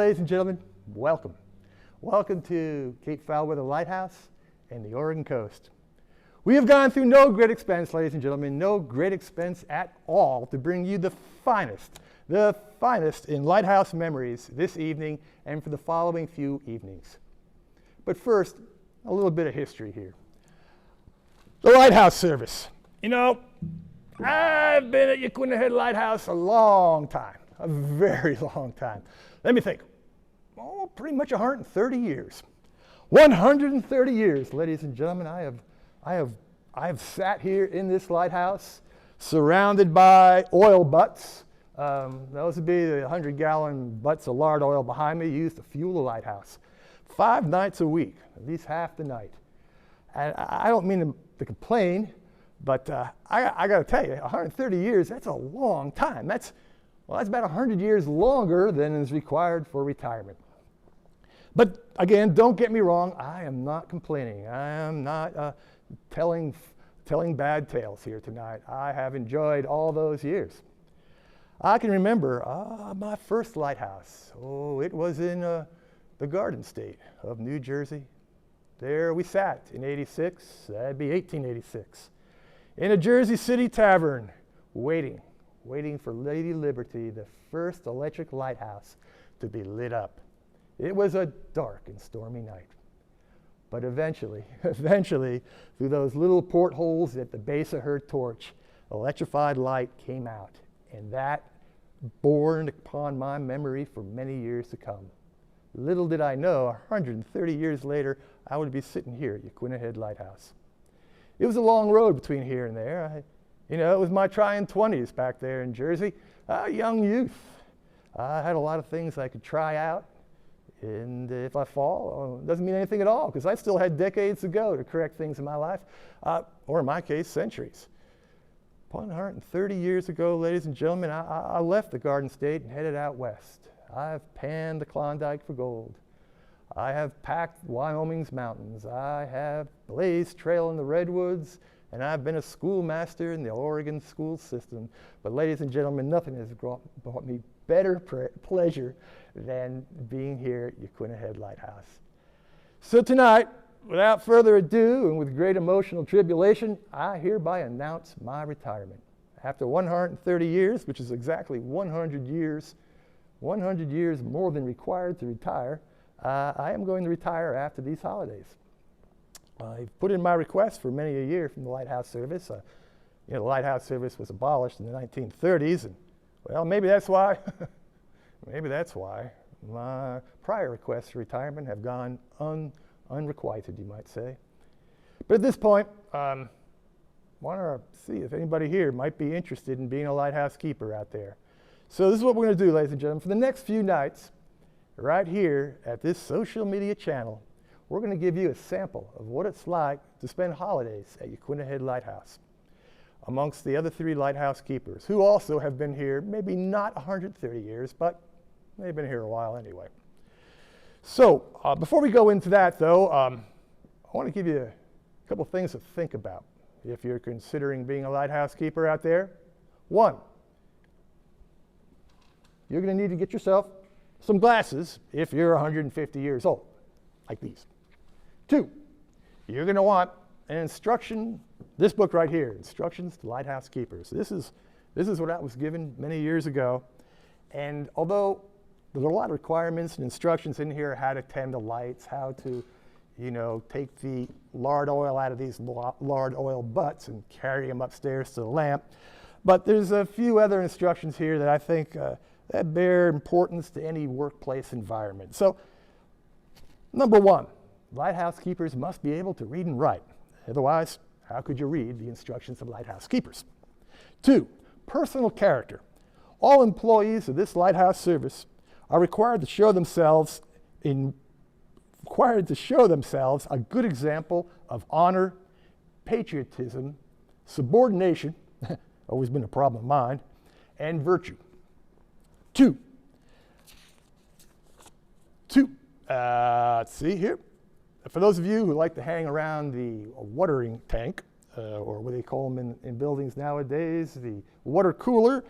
ladies and gentlemen, welcome. Welcome to Cape Foulweather Lighthouse and the Oregon coast. We have gone through no great expense, ladies and gentlemen, no great expense at all to bring you the finest in lighthouse memories this evening and for the following few evenings. But first, a little bit of history here. The Lighthouse Service. You know, I've been at Yaquina Head Lighthouse a long time, a very long time. Let me think. Oh, pretty much 130 years. 130 years, ladies and gentlemen. I have sat here in this lighthouse, surrounded by oil butts. Those would be the 100-gallon butts of lard oil behind me, used to fuel the lighthouse. 5 nights a week, at least half the night. And I don't mean to complain, but I got to tell you, 130 years, that's a long time. That's about 100 years longer than is required for retirement. But again, don't get me wrong, I am not complaining. I am not telling bad tales here tonight. I have enjoyed all those years. I can remember my first lighthouse. Oh, it was in the Garden State of New Jersey. There we sat in 86, that'd be 1886, in a Jersey City tavern, waiting for Lady Liberty, the first electric lighthouse to be lit up. It was a dark and stormy night. But eventually, through those little portholes at the base of her torch, electrified light came out, and that borne upon my memory for many years to come. Little did I know, 130 years later, I would be sitting here at Yaquina Head Lighthouse. It was a long road between here and there. It was my trying 20s back there in Jersey, young youth. I had a lot of things I could try out, and if I fall, it doesn't mean anything at all, because I still had decades to go to correct things in my life, or in my case, centuries. 130 years ago, ladies and gentlemen, I left the Garden State and headed out west. I've panned the Klondike for gold. I have packed Wyoming's mountains. I have blazed trail in the redwoods, and I've been a schoolmaster in the Oregon school system. But ladies and gentlemen, nothing has brought me better pleasure than being here at Yaquina Head Lighthouse. So tonight, without further ado and with great emotional tribulation, I hereby announce my retirement. After 130 years, which is exactly 100 years more than required to retire, I am going to retire after these holidays. I've put in my request for many a year from the Lighthouse Service. The Lighthouse Service was abolished in the 1930s, and well, maybe that's why my prior requests for retirement have gone unrequited, you might say. But at this point, I want to see if anybody here might be interested in being a lighthouse keeper out there. So this is what we're going to do, ladies and gentlemen. For the next few nights, right here at this social media channel, we're going to give you a sample of what it's like to spend holidays at Yaquina Head Lighthouse amongst the other 3 lighthouse keepers who also have been here, maybe not 130 years, but they've been here a while anyway. So before we go into that, though, I want to give you a couple things to think about if you're considering being a lighthouse keeper out there. 1, you're going to need to get yourself some glasses if you're 150 years old, like these. 2, you're going to want an instruction, this book right here, Instructions to Lighthouse Keepers. This is what I was given many years ago, and although there's a lot of requirements and instructions in here, how to tend the lights, how to, take the lard oil out of these lard oil butts and carry them upstairs to the lamp. But there's a few other instructions here that I think that bear importance to any workplace environment. So, number 1, lighthouse keepers must be able to read and write. Otherwise, how could you read the instructions of lighthouse keepers? 2, personal character. All employees of this lighthouse service are required to show themselves a good example of honor, patriotism, subordination, always been a problem of mine, and virtue. 2, let's see here. For those of you who like to hang around the watering tank, or what they call them in buildings nowadays, the water cooler,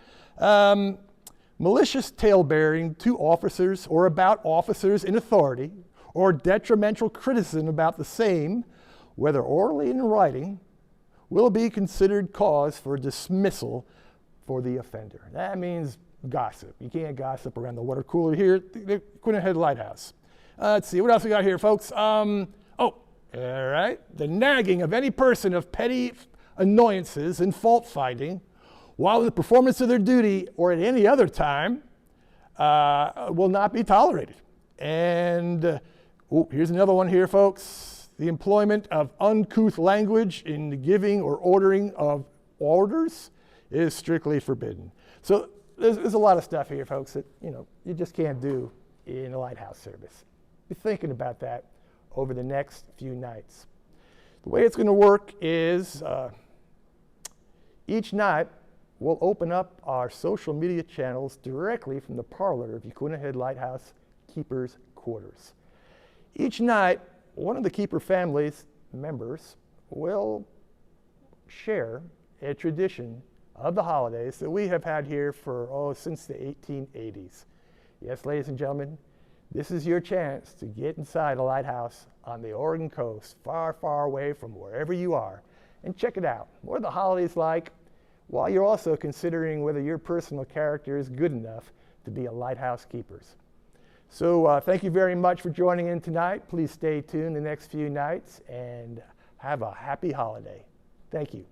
Malicious tale-bearing to officers or about officers in authority, or detrimental criticism about the same, whether orally and in writing, will be considered cause for dismissal for the offender. That means gossip. You can't gossip around the water cooler here at the Yaquina Head Lighthouse. Let's see, what else we got here, folks? All right. The nagging of any person of petty annoyances and fault-finding while in the performance of their duty or at any other time will not be tolerated. And here's another one here, folks. The employment of uncouth language in the giving or ordering of orders is strictly forbidden. So there's a lot of stuff here, folks, that you just can't do in a lighthouse service. Be thinking about that over the next few nights. The way it's going to work is each night we'll open up our social media channels directly from the parlor of Yaquina Head Lighthouse Keepers Quarters. Each night, one of the keeper family's members will share a tradition of the holidays that we have had here for, since the 1880s. Yes, ladies and gentlemen, this is your chance to get inside a lighthouse on the Oregon coast, far, far away from wherever you are, and check it out. What are the holidays like? While you're also considering whether your personal character is good enough to be a lighthouse keeper. So thank you very much for joining in tonight. Please stay tuned the next few nights and have a happy holiday. Thank you.